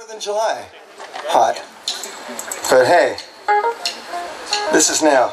Than July. Hot. But hey, this is now.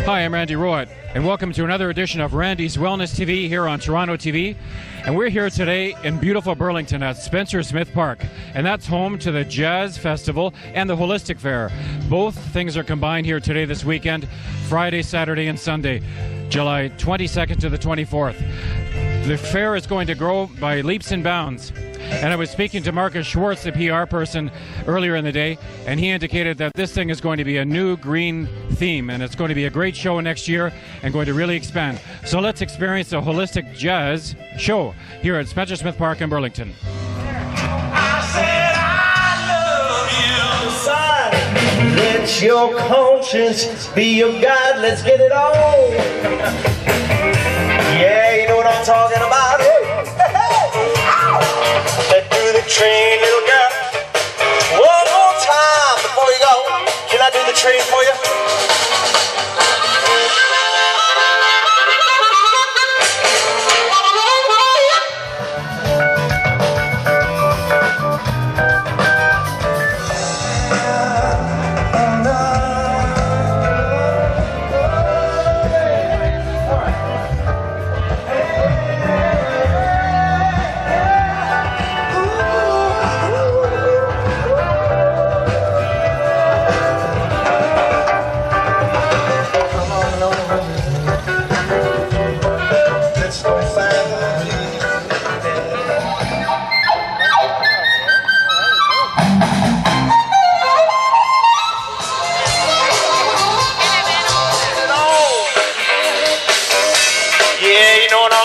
Hi, I'm Randy Rowett, and welcome to another edition of Randy's Wellness TV here on TorontoTV. And we're here today in beautiful Burlington at Spencer Smith Park, and that's home to the Jazz Festival and the Holistic Fair. Both things are combined here today this weekend, Friday, Saturday, and Sunday, July 22nd to the 24th. The fair is going to grow by leaps and bounds. And I was speaking to Marcus Schwartz, the PR person, earlier in the day, and he indicated that this thing is going to be a new green theme, and it's going to be a great show next year and going to really expand. So let's experience a holistic jazz show here at Spencer Smith Park in Burlington. I said I love you, son. Let your conscience be your guide. Let's get it on. Yeah, you know what I'm talking about. Let's do the train, little girl. One more time before you go. Can I do the train for you?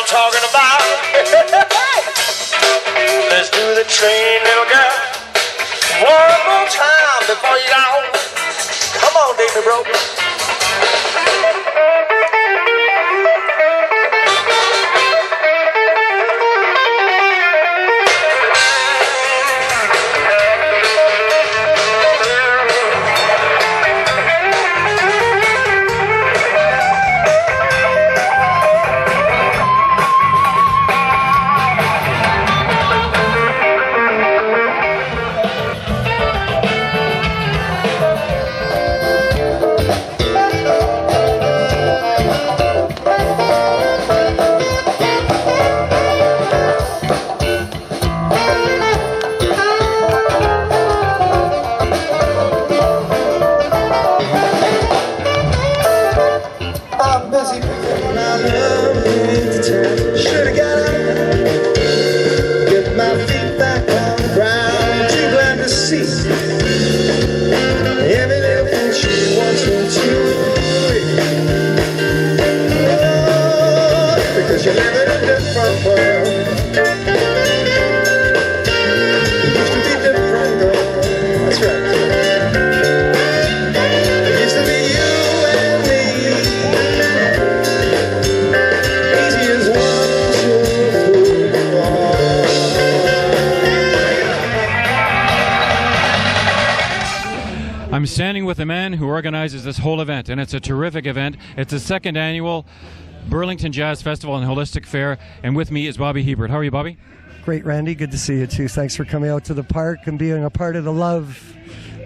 Talking about. Let's do the train, little girl. One more time before you go. Come on, David, bro. I'm standing with the man who organizes this whole event, and it's a terrific event. It's the second annual Burlington Jazz Festival and Holistic Fair, and with me is Bobby Hebert. How are you, Bobby? Great, Randy. Good to see you, too. Thanks for coming out to the park and being a part of the love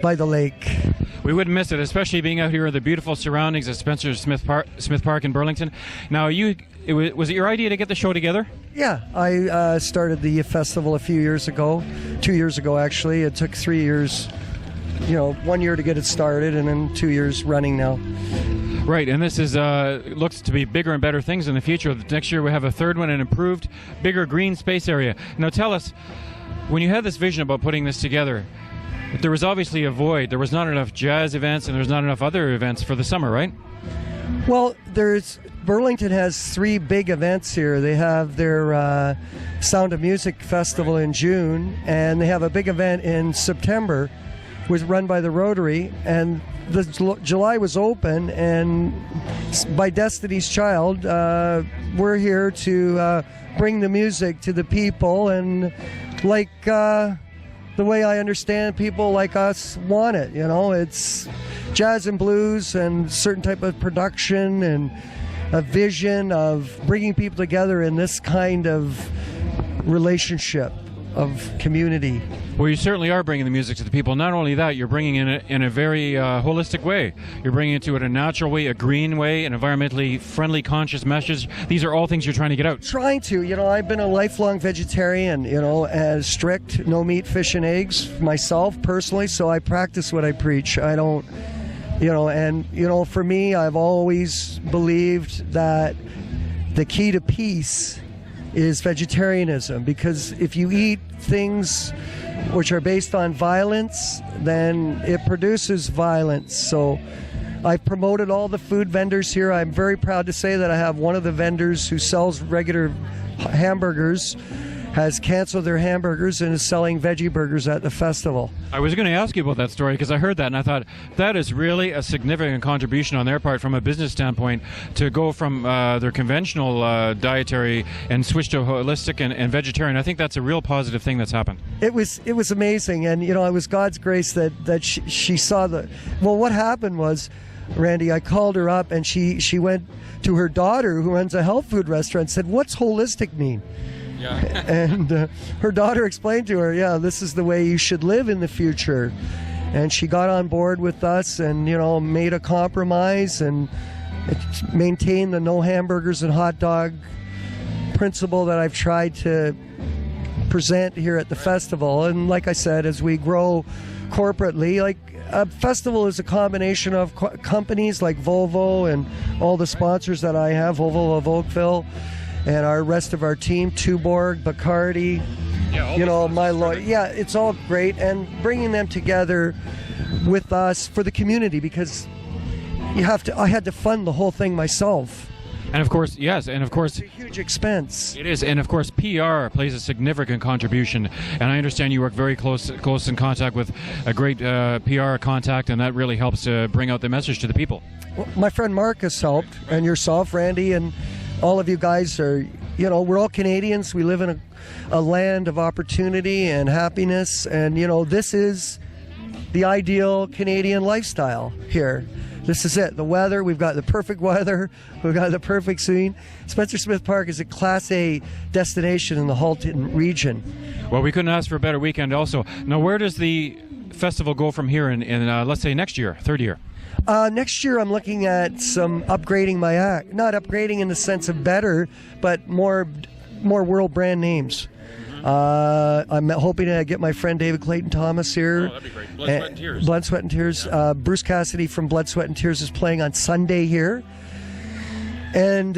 by the lake. We wouldn't miss it, especially being out here in the beautiful surroundings of Spencer Smith Park in Burlington. Now, was it your idea to get the show together? Yeah, I started the festival a few years ago, 2 years ago, actually. It took 3 years, 1 year to get it started, and then 2 years running now. Right, and this is looks to be bigger and better things in the future. Next year we have a third one, an improved, bigger green space area. Now tell us, when you had this vision about putting this together, there was obviously a void. There was not enough jazz events and there's not enough other events for the summer, right? Well, Burlington has 3 big events here. They have their Sound of Music Festival in June, and they have a big event in September, was run by the Rotary, and July was open, and by Destiny's Child, we're here to bring the music to the people, and like the way I understand, people like us want it. It's jazz and blues and certain type of production and a vision of bringing people together in this kind of relationship of community. Well, you certainly are bringing the music to the people. Not only that, you're bringing it in a very holistic way. You're bringing it to it a natural way, a green way, an environmentally friendly, conscious message. These are all things you're trying to get out. Trying to. I've been a lifelong vegetarian, as strict, no meat, fish, and eggs myself personally, so I practice what I preach. I don't, for me, I've always believed that the key to peace is vegetarianism, because if you eat things which are based on violence, then it produces violence. So I've promoted all the food vendors here. I'm very proud to say that I have one of the vendors who sells regular hamburgers has canceled their hamburgers and is selling veggie burgers at the festival. I was going to ask you about that story because I heard that and I thought that is really a significant contribution on their part from a business standpoint to go from their conventional dietary and switch to holistic and vegetarian. I think that's a real positive thing that's happened. It was amazing, and it was God's grace that she saw the. Well, what happened was, Randy, I called her up and she went to her daughter who runs a health food restaurant and said, "What's holistic mean?" Yeah. And her daughter explained to her, yeah, this is the way you should live in the future. And she got on board with us and, made a compromise and maintained the no hamburgers and hot dog principle that I've tried to present here at the festival. And like I said, as we grow corporately, like a festival is a combination of companies like Volvo and all the sponsors that I have, Volvo of Oakville, and our rest of our team, Tuborg, Bacardi, it's all great, and bringing them together with us for the community, because I had to fund the whole thing myself. And of course, yes, and of course, it's a huge expense. It is, and of course, PR plays a significant contribution. And I understand you work very close in contact with a great PR contact, and that really helps to bring out the message to the people. Well, my friend Marcus helped, and yourself, Randy, and all of you guys are, we're all Canadians. We live in a land of opportunity and happiness, and this is the ideal Canadian lifestyle here. This is it. The weather, we've got the perfect weather. We've got the perfect scene. Spencer Smith Park is a Class A destination in the Halton region. Well, we couldn't ask for a better weekend also. Now, where does the festival go from here in let's say, next year, third year? Next year, I'm looking at some upgrading my act. Not upgrading in the sense of better, but more world brand names. I'm hoping to get my friend David Clayton Thomas here. Oh, that'd be great. Blood, Sweat, and Tears. Blood, Sweat, and Tears. Bruce Cassidy from Blood, Sweat, and Tears is playing on Sunday here. And,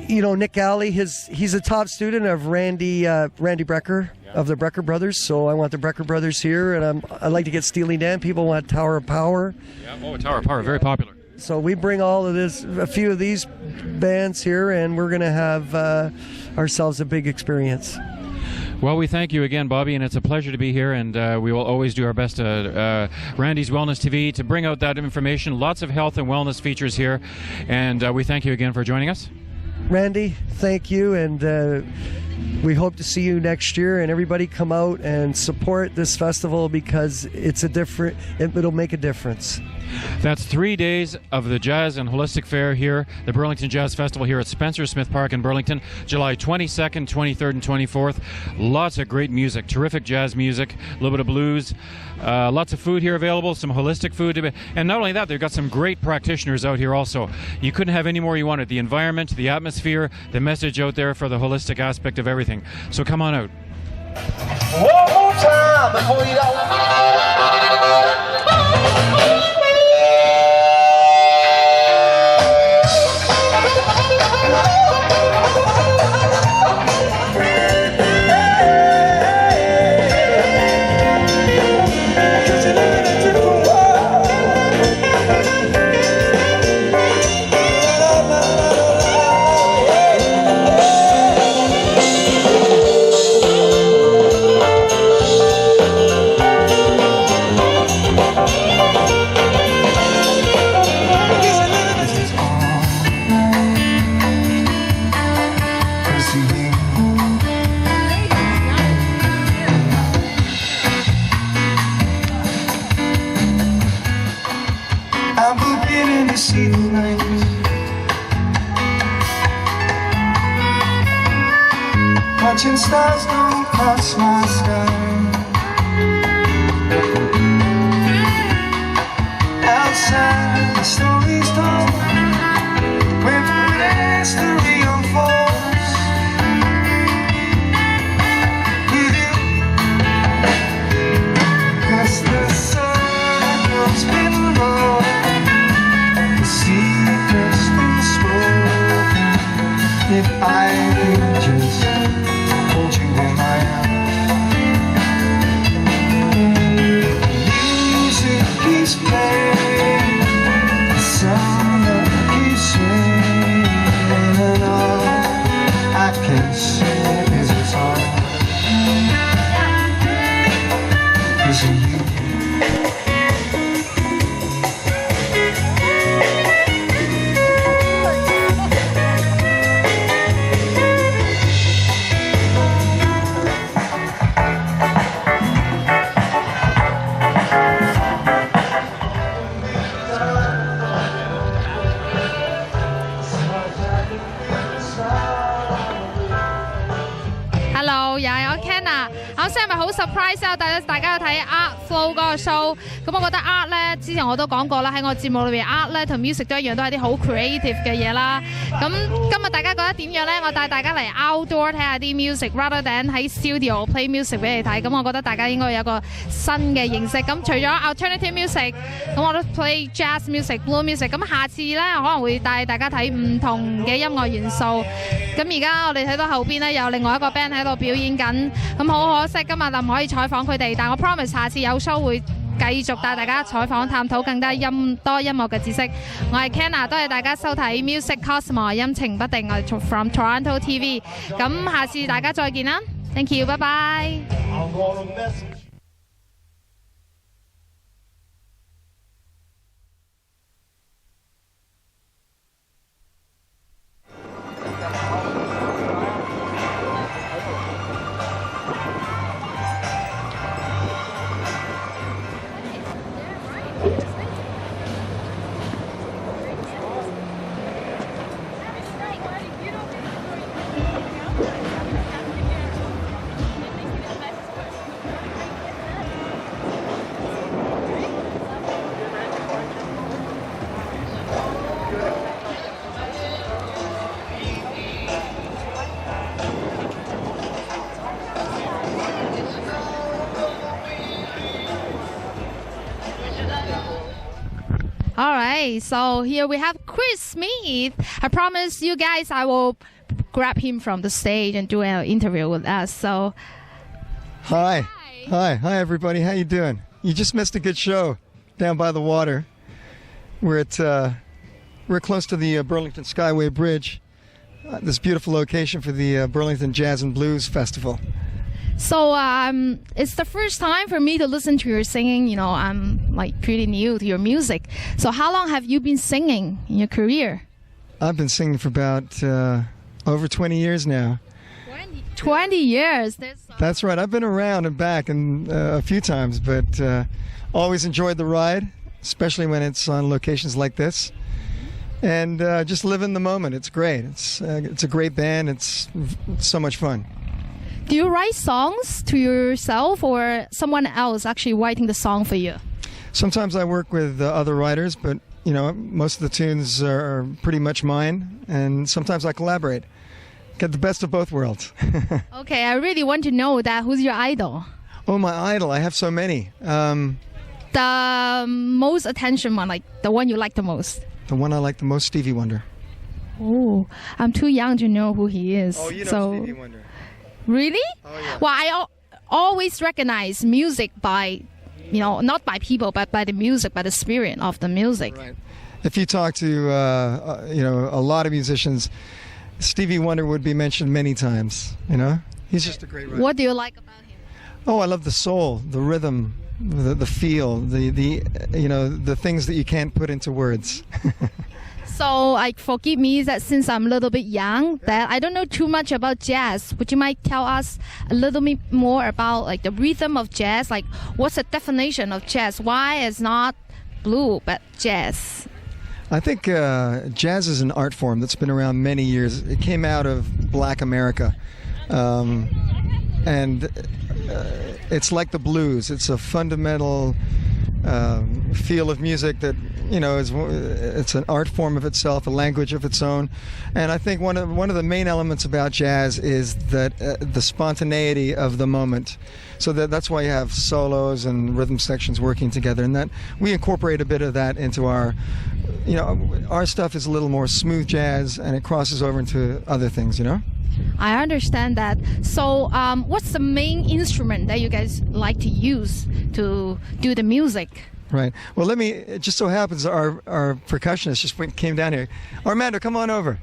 Nick Alley, he's a top student of Randy Brecker of the Brecker Brothers. So I want the Brecker Brothers here. And I'd like to get Steely Dan. People want Tower of Power. Yeah, Tower of Power, very popular. So we bring a few of these bands here, and we're going to have ourselves a big experience. Well, we thank you again, Bobby, and it's a pleasure to be here, and we will always do our best at Randy's Wellness TV to bring out that information. Lots of health and wellness features here, and we thank you again for joining us. Randy, thank you, and we hope to see you next year, and everybody come out and support this festival because it'll make a difference. That's 3 days of the Jazz and Holistic Fair here, the Burlington Jazz Festival here at Spencer Smith Park in Burlington, July 22nd, 23rd, and 24th. Lots of great music, terrific jazz music, a little bit of blues, lots of food here available, some holistic food. And not only that, they've got some great practitioners out here also. You couldn't have any more you wanted. The environment, the atmosphere, the message out there for the holistic aspect of everything. So come on out. One more time before you go. to see the night. Watching stars go across my sky. Outside, the stories told, where mystery unfolds. With you, 'cause the circles been rolled, the secrets been spoken. If I could just hold you in my arms. Music keeps playing, the summer keeps swinging, and all I can say is it's all 'cause of you. Hello， 又係我 Kanna。啱先係咪好 surprise 啊？大家去睇 Art Flow 嗰個 show， 咁我覺得 art 咧，之前我都講過啦，喺我節目裏邊 art 咧同 music 都一樣，都係啲好 creative 嘅嘢啦。咁今日大家覺得點樣咧？我帶大家嚟 outdoor 睇下啲 music，rather than 喺 studio play music 俾你睇。咁我覺得大家應該有個新嘅認識。咁除咗 alternative music， 咁我都 play jazz music、blue music。咁下次咧可能會帶大家睇唔同嘅音樂元素。咁而家我哋睇到後邊咧有另外一個 band 喺度表演緊。咁好可惜今日就唔可以採訪佢哋，但我 promise 下次有 show 會繼續帶大家採訪探討更加多音樂嘅知識。我係 Kanna， 多謝大家收睇 Music Cosmo 陰晴不定，我哋 from TorontoTV。咁下次大家再見啦 ，thank you， 拜拜。All right, so here we have Chris Smith. I promise you guys I will grab him from the stage and do an interview with us. So, Hi everybody. How you doing? You just missed a good show down by the water. We're close to the Burlington Skyway Bridge. This beautiful location for the Burlington Jazz and Blues Festival. so it's the first time for me to listen to your singing. You know, I'm like pretty new to your music. So how long have you been singing in your career? I've been singing for about over 20 years now. 20 years. That's right. I've been around and back and a few times, but always enjoyed the ride, especially when it's on locations like this. And just live in the moment. It's great. It's a great band. It's so much fun. Do you write songs to yourself or someone else actually writing the song for you? Sometimes I work with other writers, but you know, most of the tunes are pretty much mine, and sometimes I collaborate. Get the best of both worlds. Okay, I really want to know that. Who's your idol? Oh, my idol. I have so many. The most attention one, like the one you like the most. The one I like the most, Stevie Wonder. Oh, I'm too young to know who he is. Oh, you know so, Stevie Wonder. Really? Oh, yeah. Well, I always recognize music by, you know, not by people, but by the music, by the spirit of the music. Right. If you talk to, you know, a lot of musicians, Stevie Wonder would be mentioned many times, you know? He's just a great writer. What do you like about him? Oh, I love the soul, the rhythm, the feel, the you know, the things that you can't put into words. So, like, forgive me that since I'm a little bit young, that I don't know too much about jazz. Would you mind tell us a little bit more about, like, the rhythm of jazz? Like, what's the definition of jazz? Why is not blue but jazz? I think jazz is an art form that's been around many years. It came out of Black America, and it's like the blues. It's a fundamental feel of music that it's an art form of itself, a language of its own. And I think one of the main elements about jazz is that the spontaneity of the moment. So that's why you have solos and rhythm sections working together, and that we incorporate a bit of that into our stuff is a little more smooth jazz, and it crosses over into other things, I understand that. So, what's the main instrument that you guys like to use to do the music? Right. Well, it just so happens our percussionist just came down here. Armando, come on over.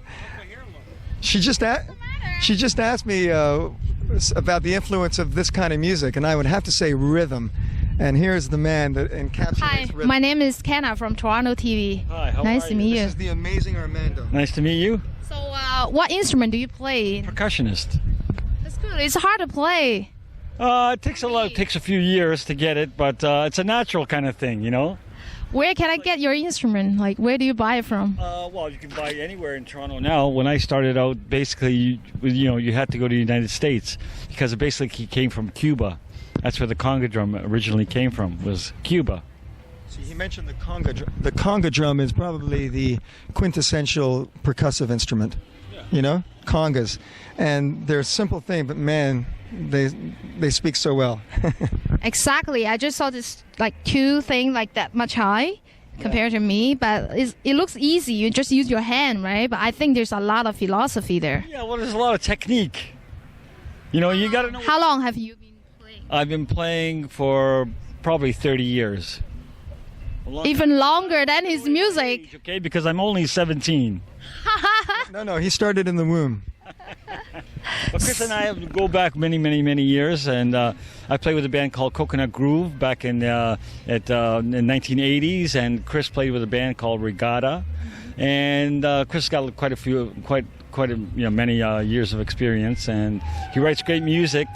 She just asked me about the influence of this kind of music, and I would have to say rhythm. And here's the man that encapsulates Hi, rhythm. my name is Kanna from Toronto TV. Hi, how nice are to you? meet you. This is the amazing Armando. Nice to meet you. So, what instrument do you play? Percussionist. That's good. It's hard to play. It takes a few years to get it, but it's a natural kind of thing, Where can I get your instrument? Like, where do you buy it from? Well, you can buy it anywhere in Toronto now. When I started out, basically, you had to go to the United States because it basically came from Cuba. That's where the conga drum originally came from, was Cuba. See, he mentioned the conga drum. The conga drum is probably the quintessential percussive instrument, congas. And they're a simple thing, but man, they speak so well. Exactly. I just saw this like two thing like that much high compared to me, but it looks easy. You just use your hand, right? But I think there's a lot of philosophy there. Yeah, well, there's a lot of technique. You got to know. How long have you been playing? I've been playing for probably 30 years. Even longer than his music. Okay, because I'm only 17. No, he started in the womb. But Chris and I go back many, many, many years, and I played with a band called Coconut Groove back in the 1980s, and Chris played with a band called Regatta, and Chris got many years of experience, and he writes great music,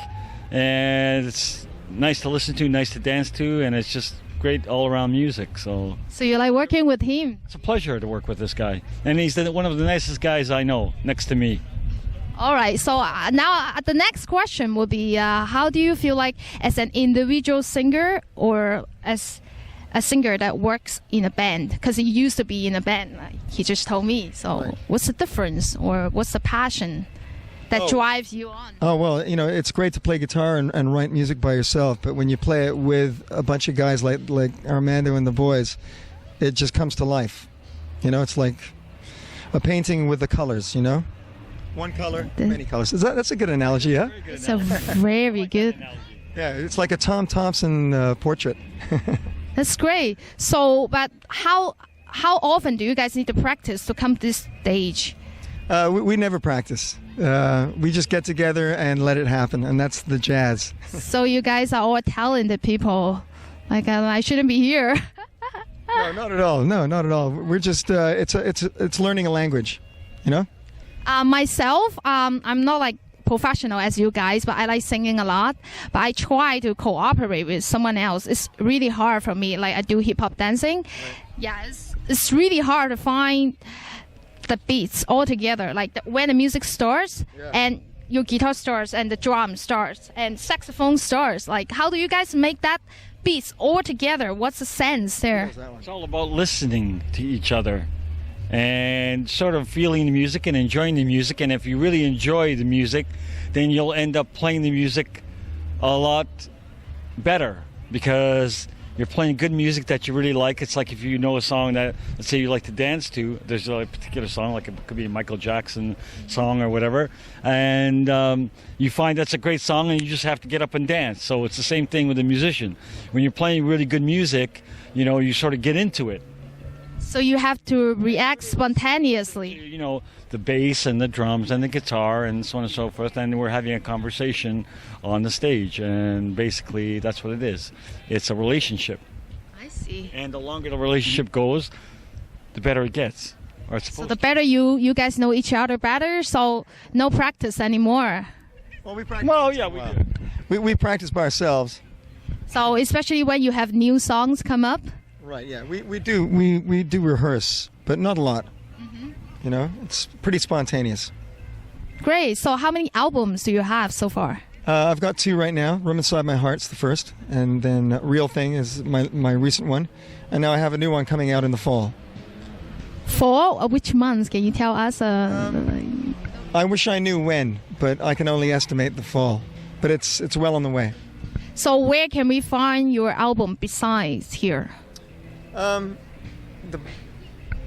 and it's nice to listen to, nice to dance to, and it's just great all-around music. So you like working with him? It's a pleasure to work with this guy, and he's one of the nicest guys I know next to me. All right, so now the next question will be, how do you feel like as an individual singer or as a singer that works in a band? Because he used to be in a band, like he just told me. So Right. What's the difference, or what's the passion that drives you on? Oh, well, it's great to play guitar and write music by yourself, but when you play it with a bunch of guys like Armando and the boys, it just comes to life. It's like a painting with the colors, One color, many colors. That's a good analogy, yeah? It's a very good. Yeah, it's like a Tom Thompson portrait. That's great. So, but how often do you guys need to practice to come to this stage? We never practice. We just get together and let it happen, and that's the jazz. So you guys are all talented people. Like I shouldn't be here. No, not at all. No, not at all. We're just it's learning a language, Myself, I'm not like professional as you guys, but I like singing a lot. But I try to cooperate with someone else. It's really hard for me. Like I do hip hop dancing. Right. Yeah, it's really hard to find the beats all together. Like when the music starts and your guitar starts and the drum starts and saxophone starts. Like how do you guys make that beats all together? What's the sense there? It's all about listening to each other and sort of feeling the music and enjoying the music. And if you really enjoy the music, then you'll end up playing the music a lot better because you're playing good music that you really like. It's like if you know a song that, let's say you like to dance to, there's a particular song, like it could be a Michael Jackson song or whatever, and you find that's a great song and you just have to get up and dance. So it's the same thing with a musician. When you're playing really good music, you sort of get into it. So you have to react spontaneously. The bass and the drums and the guitar and so on and so forth, and we're having a conversation on the stage, and basically that's what it is. It's a relationship. I see. And the longer the relationship goes, the better it gets. Or it's So the better you guys know each other better, so no practice anymore. Well, we practice. Well, yeah, we do. We practice by ourselves. So especially when you have new songs come up. Right. Yeah. We do rehearse but not a lot. You know, it's pretty spontaneous. Great. So how many albums do you have so far? I've got 2 right now. Room Inside My Heart's the first, and then Real Thing is my recent one. And now I have a new one coming out in the fall. For which months? Can you tell us? I wish I knew when, but I can only estimate the fall. But it's well on the way. So where can we find your album besides here?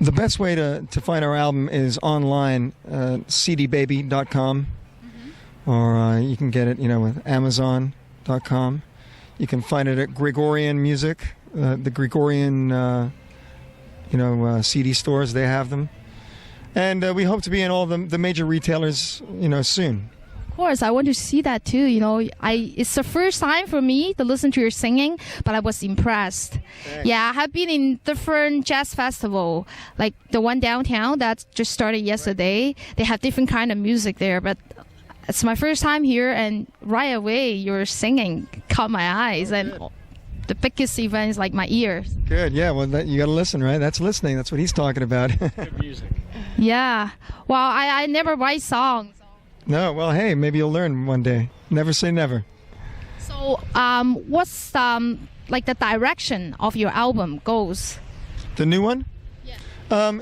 The best way to find our album is online, cdbaby.com, or you can get it, with Amazon.com. You can find it at Gregorian Music, the Gregorian, CD stores. They have them, and we hope to be in all the major retailers, soon. Of course, I want to see that too. It's the first time for me to listen to your singing, but I was impressed. Thanks. Yeah, I have been in different jazz festival, like the one downtown that just started yesterday. They have different kind of music there, but it's my first time here, and right away your singing caught my eyes, and the biggest event is like my ears. Good, yeah. Well, you got to listen, right? That's listening. That's what he's talking about. Good music. Yeah. Well, I never write songs. No, well, hey, maybe you'll learn one day. Never say never. So, what's like the direction of your album goes? The new one? Yeah.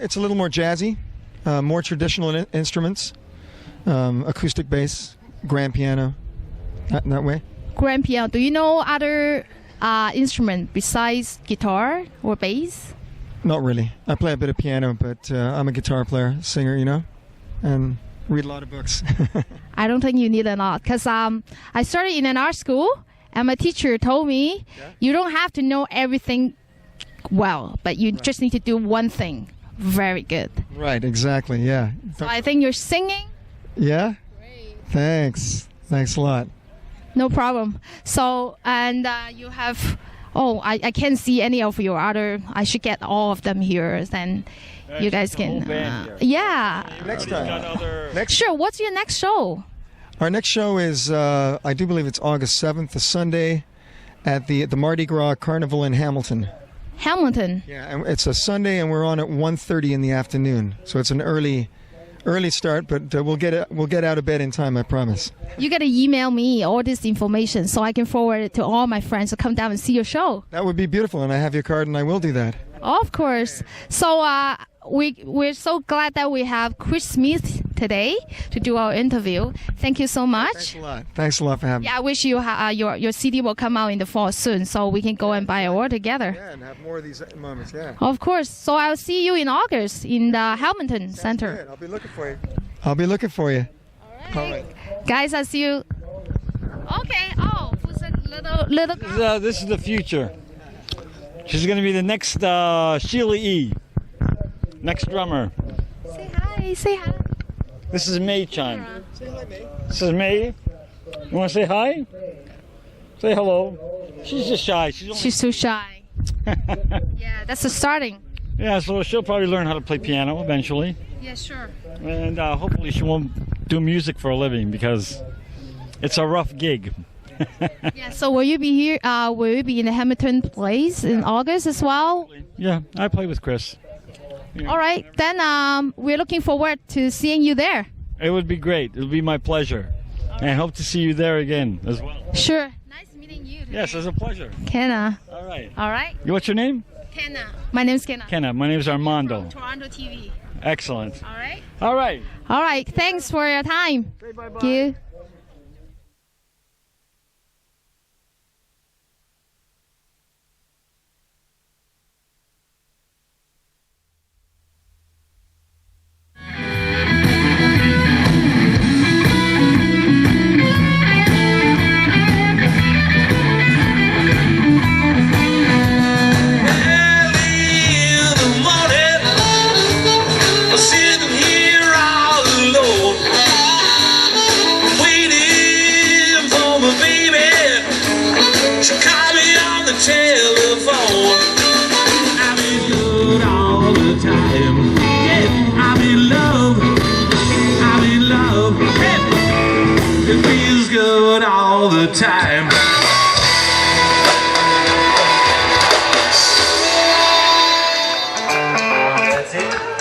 It's a little more jazzy, more traditional instruments, acoustic bass, grand piano, that way. Grand piano. Do you know other instrument besides guitar or bass? Not really. I play a bit of piano, but I'm a guitar player, singer, and read a lot of books. I don't think you need a lot, because I started in an art school, and my teacher told me you don't have to know everything well, but you just need to do one thing very good. Right, exactly, yeah. So I think you're singing. Yeah? Great. Thanks a lot. No problem. So, and you have, I can't see any of your other, I should get all of them here, then you guys can, yeah. Next time. Sure, what's your next show? Our next show is, I do believe it's August 7th, a Sunday, at the Mardi Gras Carnival in Hamilton. Hamilton. Yeah, and it's a Sunday, and we're on at 1:30 in the afternoon. So it's an early start, but we'll get out of bed in time, I promise. You gotta email me all this information so I can forward it to all my friends to come down and see your show. That would be beautiful, and I have your card, and I will do that. Of course. So we're so glad that we have Chris Smith today to do our interview. Thank you so much. Thanks a lot. Thanks a lot for having me. Yeah, I wish you your CD will come out in the fall soon, so we can go and buy it all together. Yeah, and have more of these moments, yeah. Of course. So I'll see you in August in the Hamilton Center. Good. I'll be looking for you. All right. Guys, I'll see you. Okay. Oh, who's a little girl? This is the future. She's going to be the next Sheila E. Next drummer. Say hi. Say hi. This is May Chan. Say hi, May. This is May. You want to say hi? Say hello. She's just shy. She's too shy. Yeah, that's the starting. Yeah, so she'll probably learn how to play piano eventually. Yeah, sure. And hopefully she won't do music for a living, because it's a rough gig. Yeah, so will you be here? Will you be in the Hamilton place in August as well? Yeah, I play with Chris. Yeah. All right, then we're looking forward to seeing you there. It would be great. It'll be my pleasure. And I hope to see you there again as well. Sure. Nice meeting you today. Yes, it's a pleasure. Kanna. All right. All right. What's your name? Kanna. My name's Kanna. Kanna. My name's Armando. TorontoTV. Excellent. All right. All right. All right. Thanks for your time. Say bye-bye. Thank you. telephone. I'm in love all the time. Yeah, I'm in love. I'm in love. Hey, it feels good all the time. That's it.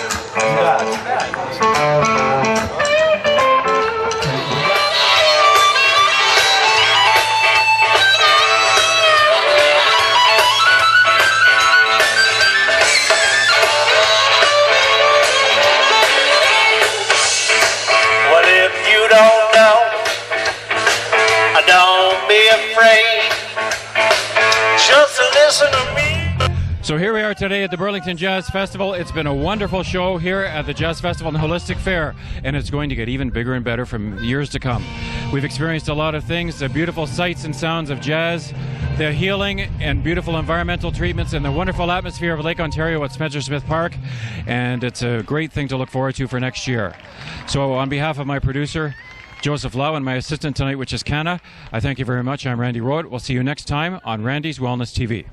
listen to me. So here we are today at the Burlington Jazz Festival. It's been a wonderful show here at the Jazz Festival and Holistic Fair, and it's going to get even bigger and better from years to come. We've experienced a lot of things, the beautiful sights and sounds of jazz, the healing and beautiful environmental treatments, and the wonderful atmosphere of Lake Ontario at Spencer Smith Park, and it's a great thing to look forward to for next year. So on behalf of my producer, Joseph Lau, and my assistant tonight, which is Kanna, I thank you very much. I'm Randy Rowett. We'll see you next time on Randy's Wellness TV.